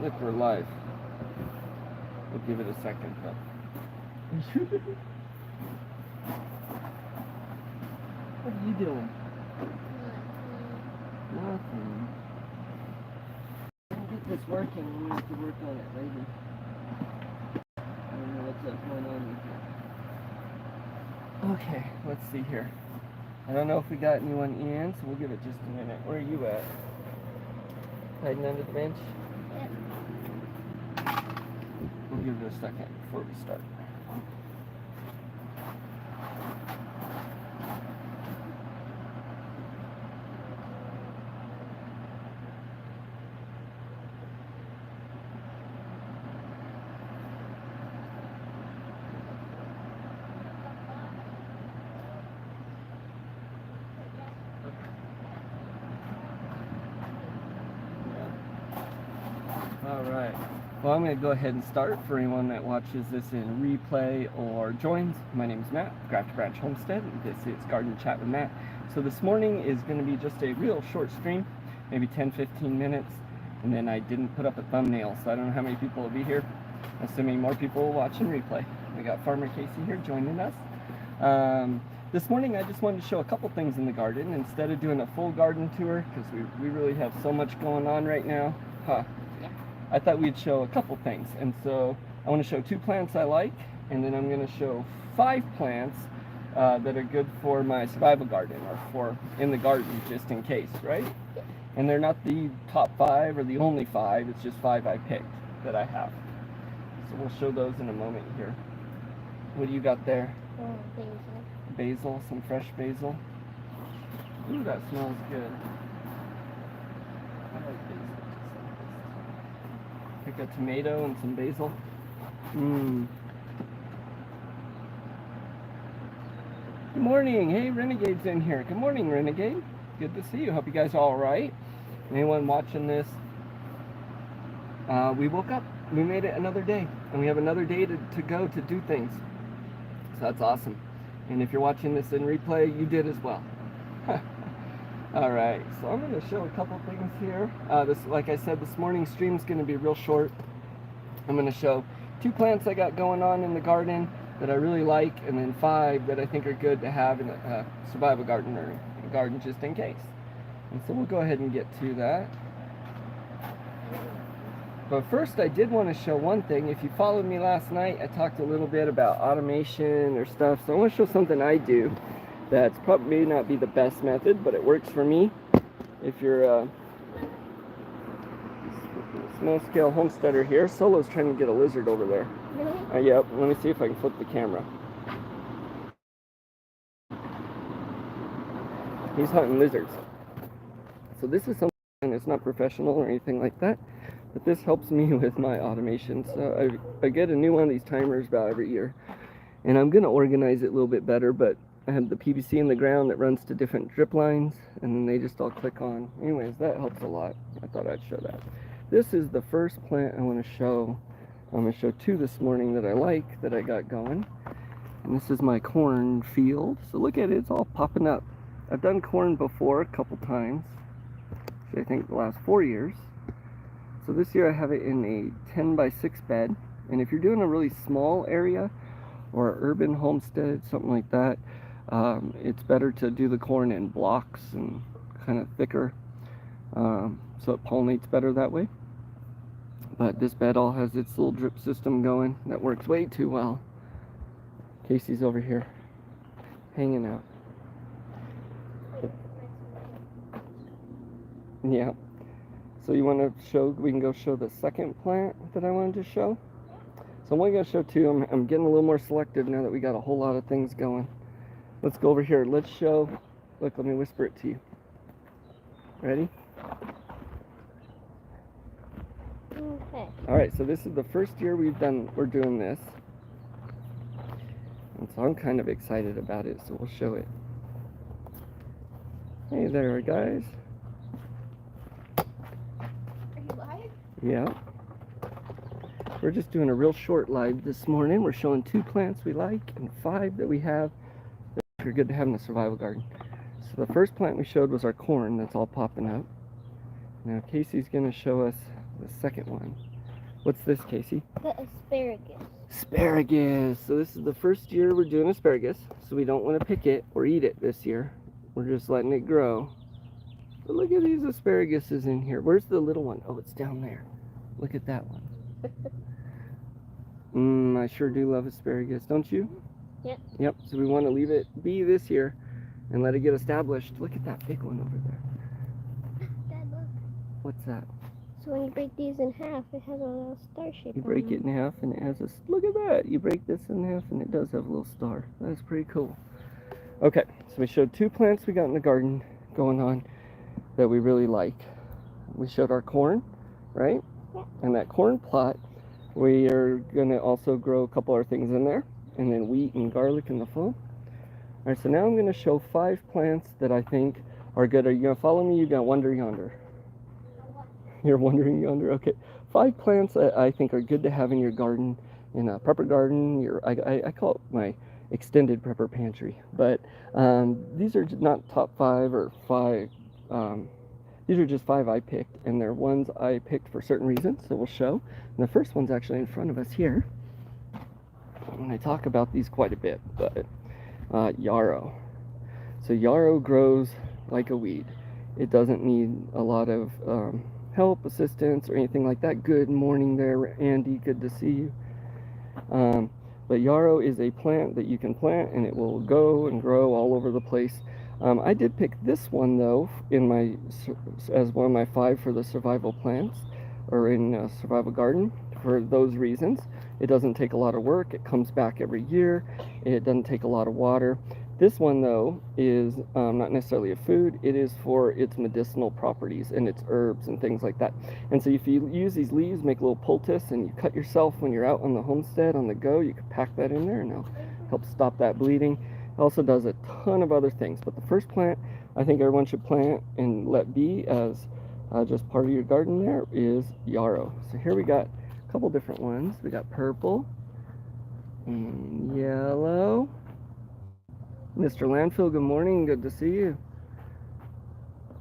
Look, we're live. We'll give it a second though. What are you doing? Nothing. We'll get this working. We have to work on it later. I don't know what's going on with it. Okay, let's see here. I don't know if we got anyone in, so we'll give it just a minute. Where are you at? Hiding under the bench? Yep. We'll give it a second before we start. Alright, well I'm going to go ahead and start for anyone that watches this in replay or joins. My name is Matt, Grafted Homestead, and this is Garden Chat with Matt. So this morning is going to be just a real short stream, maybe 10-15 minutes, and then I didn't put up a thumbnail, so I don't know how many people will be here. Assuming more people will watch in replay. We got Farmer Casey here joining us. This morning I just wanted to show a couple things in the garden instead of doing a full garden tour, because we really have so much going on right now. I thought we'd show a couple things, and so I want to show 2 plants I like, and then I'm going to show 5 plants that are good for my survival garden, or for in the garden just in case, right? And they're not the top 5 or the only 5, it's just 5 I picked that I have. So we'll show those in a moment here. What do you got there? Basil. Basil, some fresh basil. Ooh, that smells good. I like basil. Pick a tomato and some basil. Good morning. Hey, Renegade's in here. Good morning, Renegade. Good to see you. Hope you guys are all right. Anyone watching this? We woke up. We made it another day, and we have another day to go to do things. So that's awesome. And if you're watching this in replay, you did as well. All right, so I'm going to show a couple things here. Like I said, this morning's stream is going to be real short. I'm going to show 2 plants I got going on in the garden that I really like, and then 5 that I think are good to have in a survival garden or a garden just in case. And so we'll go ahead and get to that. But first, I did want to show one thing. If you followed me last night, I talked a little bit about automation or stuff. So I want to show something I do that's probably not be the best method, but it works for me. If you're a small-scale homesteader here, Solo's trying to get a lizard over there. Really? Yep, let me see if I can flip the camera. He's hunting lizards. So this is something, it's not professional or anything like that, but this helps me with my automation. So I get a new one of these timers about every year, and I'm going to organize it a little bit better, but I have the PVC in the ground that runs to different drip lines, and then they just all click on. Anyways, that helps a lot. I thought I'd show that. This is the first plant I want to show. I'm going to show 2 this morning that I like, that I got going. And this is my corn field. So look at it, it's all popping up. I've done corn before a couple times. Actually, I think the last 4 years. So this year I have it in a 10x6 bed. And if you're doing a really small area, or an urban homestead, something like that, it's better to do the corn in blocks and kind of thicker, so it pollinates better that way. But this bed all has its little drip system going that works way too well. Casey's over here hanging out. Yeah. So you want to show, we can go show the second plant that I wanted to show. So I'm only going to show 2. I'm getting a little more selective now that we got a whole lot of things going. Let's go over here. Let's show, look, let me whisper it to you. Ready? Okay. Alright, so this is the first year we're doing this. And so I'm kind of excited about it, so we'll show it. Hey there, guys. Are you live? Yeah. We're just doing a real short live this morning. We're showing 2 plants we like and 5 that we have that are good to have in a survival garden. So the first plant we showed was our corn that's all popping up. Now Casey's going to show us the second one. What's this, Casey? The asparagus. Asparagus. So this is the first year we're doing asparagus. So we don't want to pick it or eat it this year. We're just letting it grow. But look at these asparaguses in here. Where's the little one? Oh, it's down there. Look at that one. I sure do love asparagus, don't you? Yep. Yep. So we want to leave it be this year and let it get established. Look at that big one over there. Dad, look. What's that? So when you break these in half, it has a little star shape. You break it in half and it has a... Look at that. You break this in half and it does have a little star. That's pretty cool. Okay. So we showed two plants we got in the garden going on that we really like. We showed our corn, right? Yeah. And that corn plot, we are going to also grow a couple other things in there. And then wheat and garlic in the fall. All right, so now I'm going to show 5 plants that I think are good. Are you going to follow me? You're going to wander yonder. You're wandering yonder? Okay. 5 plants that I think are good to have in your garden, in a prepper garden. I call it my extended prepper pantry. But these are not top 5 or 5. These are just 5 I picked, and they're ones I picked for certain reasons, so we'll show. And the first one's actually in front of us here. And I talk about these quite a bit, but yarrow. So yarrow grows like a weed. It doesn't need a lot of help, assistance, or anything like that. Good morning there, Andy. Good to see you. But yarrow is a plant that you can plant, and it will go and grow all over the place. I did pick this one though in my as one of my 5 for the survival plants, or in survival garden, for those reasons. It doesn't take a lot of work. It comes back every year. It doesn't take a lot of water. This one though is not necessarily a food. It is for its medicinal properties and its herbs and things like that. And so if you use these leaves, make a little poultice, and you cut yourself when you're out on the homestead on the go, you can pack that in there and it'll help stop that bleeding. It also does a ton of other things. But the first plant I think everyone should plant and let be as just part of your garden there is yarrow. So here we got a couple different ones. We got purple and yellow. Mr. Landfill, good morning. Good to see you.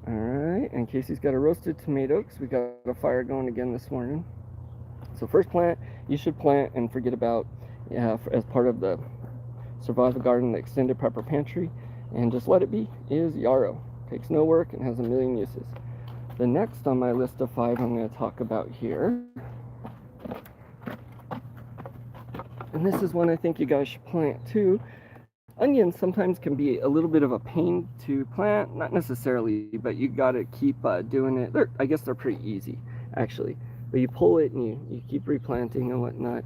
All right, and Casey's got a roasted tomato because we got a fire going again this morning. So first plant you should plant and forget about as part of the survival garden, the extended prepper pantry, and just let it be, is yarrow. Takes no work and has a million uses. The next on my list of 5 I'm going to talk about here, and this is one I think you guys should plant too. Onions sometimes can be a little bit of a pain to plant, not necessarily, but you got to keep doing it. I guess they're pretty easy actually, but you pull it and you keep replanting and whatnot.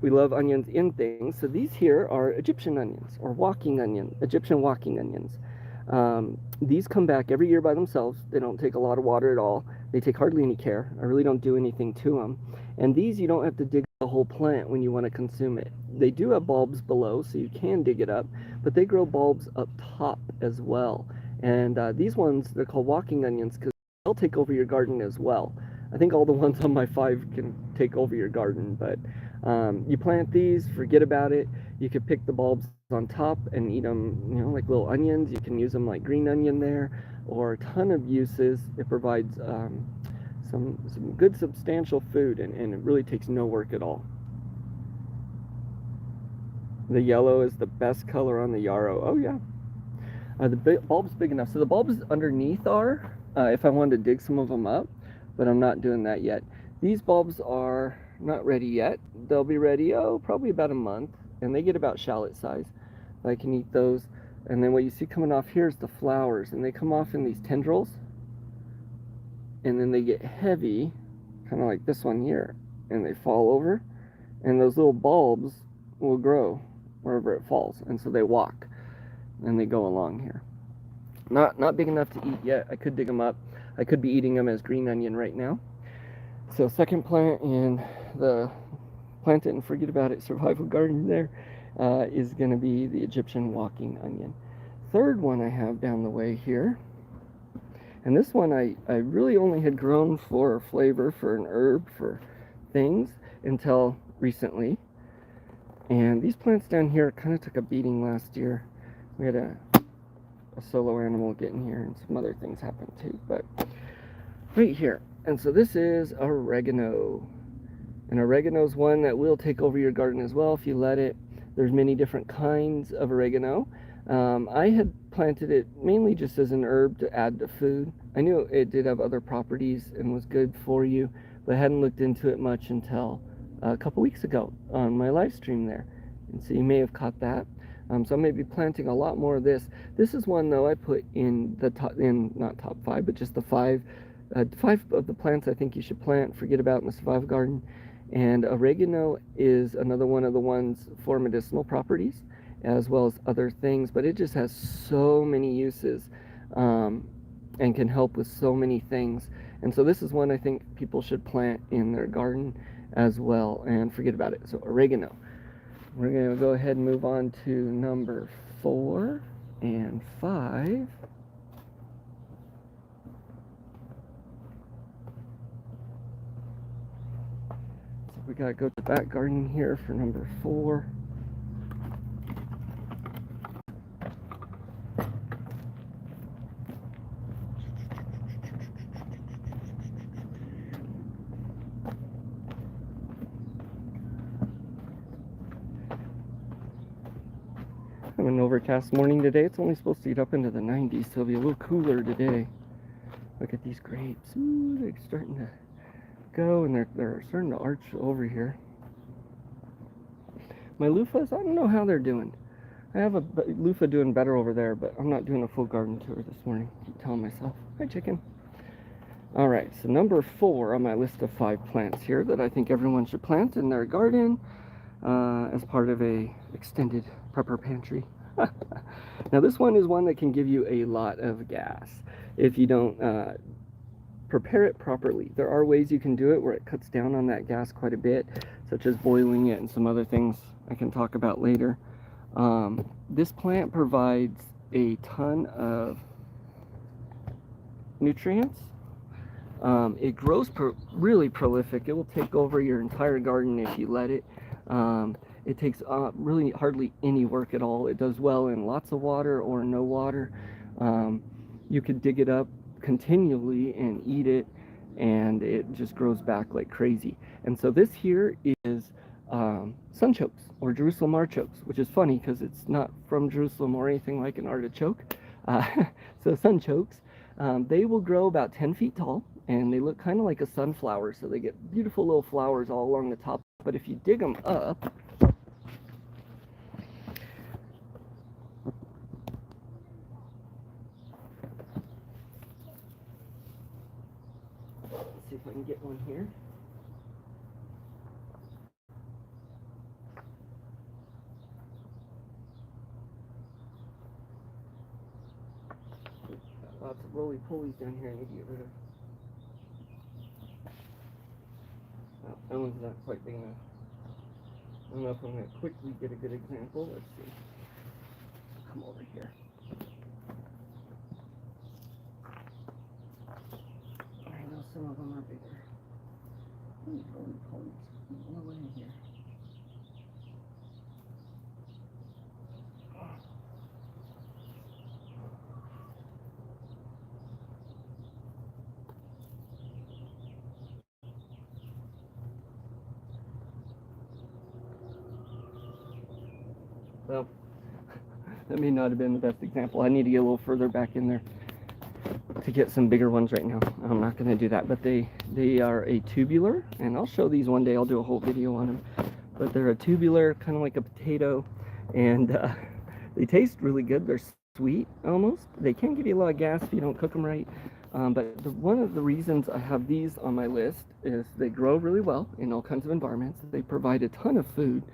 We love onions in things, so these here are Egyptian onions, or Egyptian walking onions. These come back every year by themselves. They don't take a lot of water at all. They take hardly any care. I really don't do anything to them. And these you don't have to dig the whole plant when you want to consume it. They do have bulbs below, so you can dig it up, but they grow bulbs up top as well. And these ones, they're called walking onions because they'll take over your garden as well. I think all the ones on my 5 can take over your garden, but you plant these, forget about it. You could pick the bulbs on top and eat them, you know, like little onions. You can use them like green onion there, or a ton of uses. It provides some good substantial food, and it really takes no work at all. The yellow is the best color on the yarrow. Oh yeah. The bulb's big enough. So the bulbs underneath are, if I wanted to dig some of them up, but I'm not doing that yet. These bulbs are not ready yet. They'll be ready, probably about a month, and they get about shallot size. I can eat those. And then what you see coming off here is the flowers, and they come off in these tendrils, and then they get heavy, kind of like this one here, and they fall over, and those little bulbs will grow wherever it falls, and so they walk, and they go along here. Not big enough to eat yet. I could dig them up. I could be eating them as green onion right now. So second plant in the plant it and forget about it survival garden there is going to be the Egyptian walking onion. Third one I have down the way here, and this one I really only had grown for flavor, for an herb, for things, until recently. And these plants down here kind of took a beating last year. We had a solo animal get in here, and some other things happened too. But right here, And so this is oregano. And oregano is one that will take over your garden as well if you let it. There's many different kinds of oregano. I had planted it mainly just as an herb to add to food. I knew it did have other properties and was good for you, but I hadn't looked into it much until a couple weeks ago on my live stream there. And so you may have caught that. So I may be planting a lot more of this. This is one though I put in the top, in not top five, but just the five of the plants I think you should plant, forget about in the survival garden. And oregano is another one of the ones for medicinal properties as well as other things, but it just has so many uses and can help with so many things. And so this is one I think people should plant in their garden as well and forget about it. So oregano. We're going to go ahead and move on to number 4 and 5. So we got to go to the back garden here for number 4. An overcast morning today. It's only supposed to get up into the 90s, so it'll be a little cooler today. Look at these grapes. Ooh, they're starting to go, and they're starting to arch over here. My loofahs, I don't know how they're doing. I have a loofah doing better over there, but I'm not doing a full garden tour this morning. I keep telling myself. Hi, chicken. All right, so number 4 on my list of 5 plants here that I think everyone should plant in their garden as part of a extended prepper pantry. Now this one is one that can give you a lot of gas if you don't prepare it properly. There are ways you can do it where it cuts down on that gas quite a bit, such as boiling it and some other things I can talk about later. This plant provides a ton of nutrients. It grows really prolific. It will take over your entire garden if you let it. It takes really hardly any work at all. It does well in lots of water or no water. You could dig it up continually and eat it, and it just grows back like crazy. And so this here is sunchokes or Jerusalem artichokes, which is funny because it's not from Jerusalem or anything like an artichoke. So sunchokes, they will grow about 10 feet tall, and they look kind of like a sunflower, so they get beautiful little flowers all along the top. But if you dig them up, let's see if I can get one here. Got lots of roly-polies down here I need to get rid of. Oh, that one's not quite big enough. I don't know if I'm going to quickly get a good example. Let's see. Come over here. I know some of them are bigger. Roly-polies. No way in here. Well, that may not have been the best example. I need to get a little further back in there to get some bigger ones right now. I'm not going to do that, but they are a tubular, and I'll show these one day. I'll do a whole video on them. But they're a tubular, kind of like a potato, and they taste really good. They're sweet almost. They can give you a lot of gas if you don't cook them right. But one of the reasons I have these on my list is they grow really well in all kinds of environments. They provide a ton of food.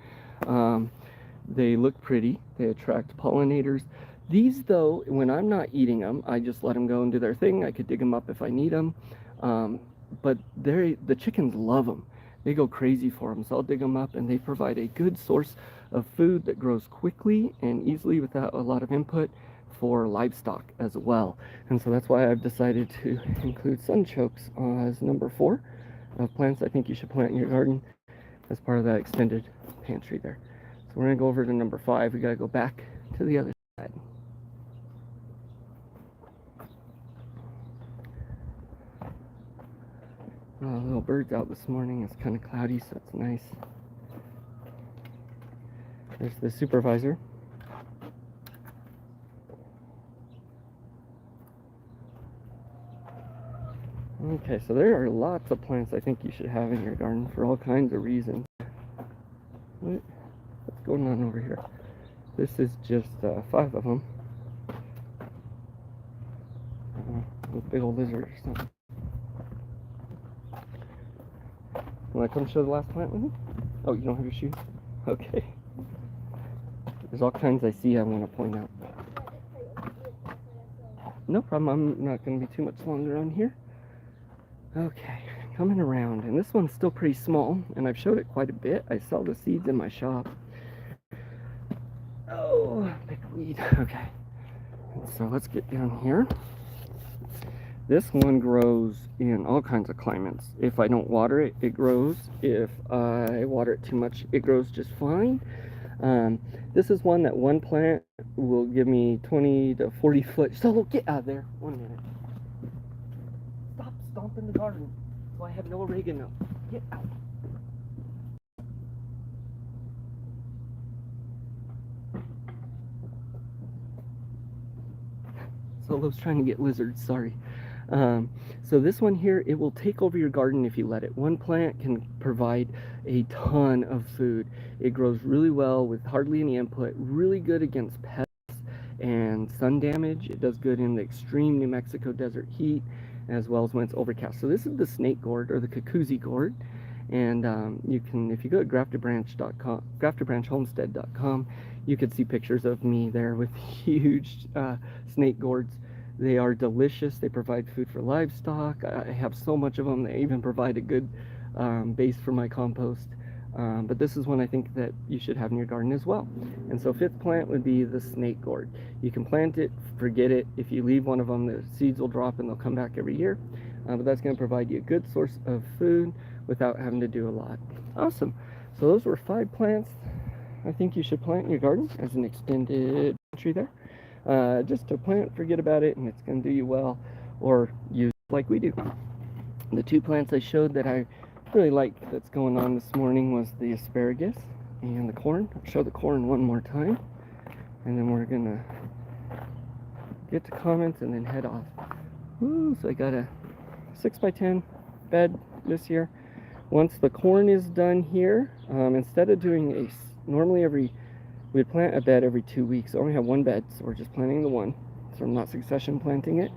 They look pretty. They attract pollinators. These, though, when I'm not eating them, I just let them go and do their thing. I could dig them up if I need them. But the chickens love them. They go crazy for them. So I'll dig them up, and they provide a good source of food that grows quickly and easily without a lot of input for livestock as well. And so that's why I've decided to include sunchokes as number 4 of plants I think you should plant in your garden as part of that extended pantry there. So we're going to go over to number 5. We got to go back to the other side. Little birds out this morning. It's kind of cloudy, so it's nice. There's the supervisor. Okay, so there are lots of plants I think you should have in your garden for all kinds of reasons. What's going on over here? This is just 5 of them. A big old lizard or something. Want to come show the last plant with me? Oh, you don't have your shoes? Okay. There's all kinds I see I want to point out. No problem, I'm not going to be too much longer on here. Okay, coming around, and this one's still pretty small, and I've showed it quite a bit. I sell the seeds in my shop. Oh, big weed. Okay, so let's get down here. This one grows in all kinds of climates. If I don't water it, it grows. If I water it too much, it grows just fine. This is one that one plant will give me 20 to 40 foot. Solo, get out of there. 1 minute. Stop stomping the garden. So I have no oregano. Get out. Solo's trying to get lizards, sorry. So this one here, it will take over your garden if you let it. One plant can provide a ton of food. It grows really well with hardly any input, really good against pests and sun damage. It does good in the extreme New Mexico desert heat, as well as when it's overcast. So this is the snake gourd, or the cuckoozy gourd. And you can, if you go to graftedbranch.com, graftedbranchhomestead.com, you could see pictures of me there with huge snake gourds. They are delicious. They provide food for livestock. I have so much of them. They even provide a good base for my compost. But this is one I think that you should have in your garden as well. And so 5th plant would be the snake gourd. You can plant it, forget it. If you leave one of them, the seeds will drop and they'll come back every year. But that's going to provide you a good source of food without having to do a lot. Awesome. So those were 5 plants I think you should plant in your garden as an extended tree there. Just to plant, forget about it, and it's going to do you well, or use it like we do. The 2 plants I showed that I really like that's going on this morning was the asparagus and the corn. I'll show the corn one more time, and then we're going to get to comments and then head off. Ooh, so I got a 6x10 bed this year. Once the corn is done here, instead of doing normally we'd plant a bed every 2 weeks. I only have 1 bed, so we're just planting the one. So I'm not succession planting it.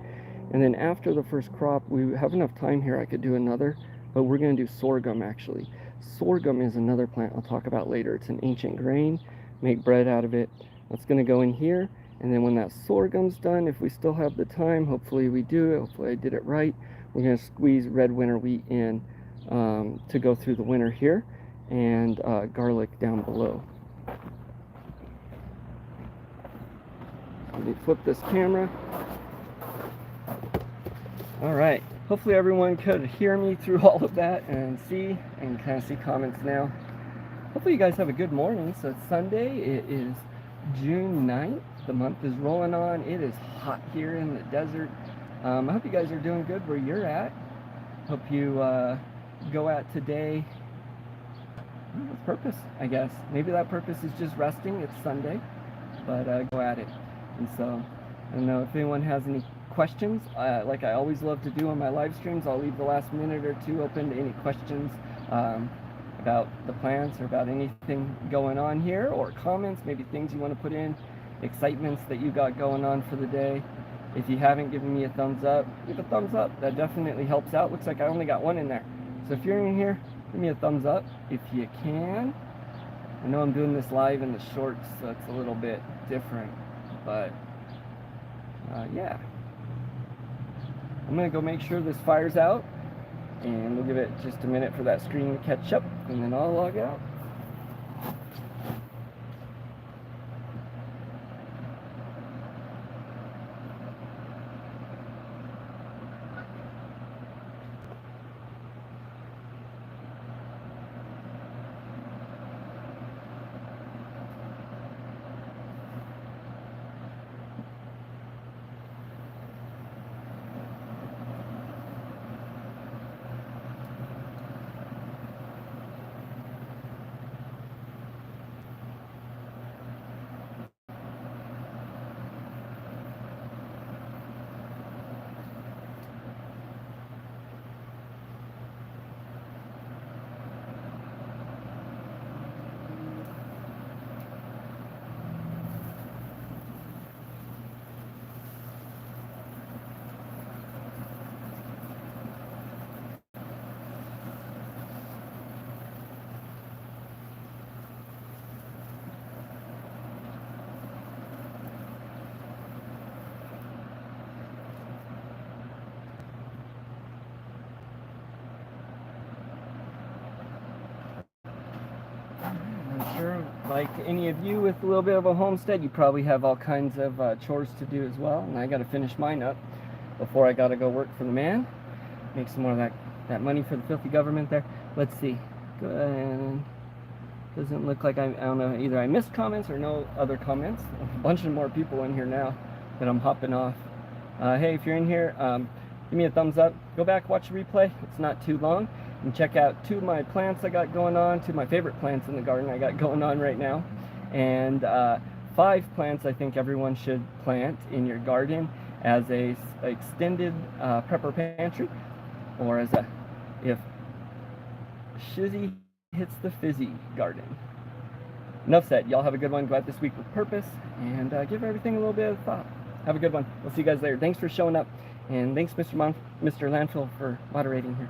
And then after the first crop, we have enough time here, I could do another, but we're going to do sorghum actually. Sorghum is another plant I'll talk about later. It's an ancient grain, make bread out of it. That's going to go in here. And then when that sorghum's done, if we still have the time, hopefully we do, hopefully I did it right, we're going to squeeze red winter wheat in to go through the winter here, and garlic down below. Let me flip this camera. All right, hopefully everyone could hear me through all of that and kind of see comments now. Hopefully you guys have a good morning. So it's Sunday, it is June 9th. The month is rolling on. It is hot here in the desert. I hope you guys are doing good where you're at. Hope you go out today with purpose, I guess. Maybe that purpose is just resting. It's Sunday, but go at it. And so, I don't know if anyone has any questions. Like I always love to do on my live streams, I'll leave the last minute or 2 open to any questions about the plants or about anything going on here, or comments, maybe things you want to put in, excitements that you got going on for the day. If you haven't given me a thumbs up, give a thumbs up. That definitely helps out. Looks like I only got 1 in there. So if you're in here, give me a thumbs up if you can. I know I'm doing this live in the shorts, so it's a little bit different, but yeah. I'm gonna go make sure this fires out, and we'll give it just a minute for that screen to catch up, and then I'll log out. like any of you with a little bit of a homestead, you probably have all kinds of chores to do as well. And I got to finish mine up before I got to go work for the man. Make some more of that money for the filthy government there. Let's see. Good. Doesn't look like I don't know, either I missed comments or no other comments. A bunch of more people in here now that I'm hopping off. Hey, if you're in here, give me a thumbs up. Go back, watch the replay. It's not too long. And check out 2 of my plants I got going on, 2 of my favorite plants in the garden I got going on right now. And 5 plants I think everyone should plant in your garden as a extended prepper pantry, or as a, if shizzy hits the fizzy garden. Enough said. Y'all have a good one. Go out this week with purpose and give everything a little bit of thought. Have a good one. We'll see you guys later. Thanks for showing up, and thanks Mr. Landfill for moderating here.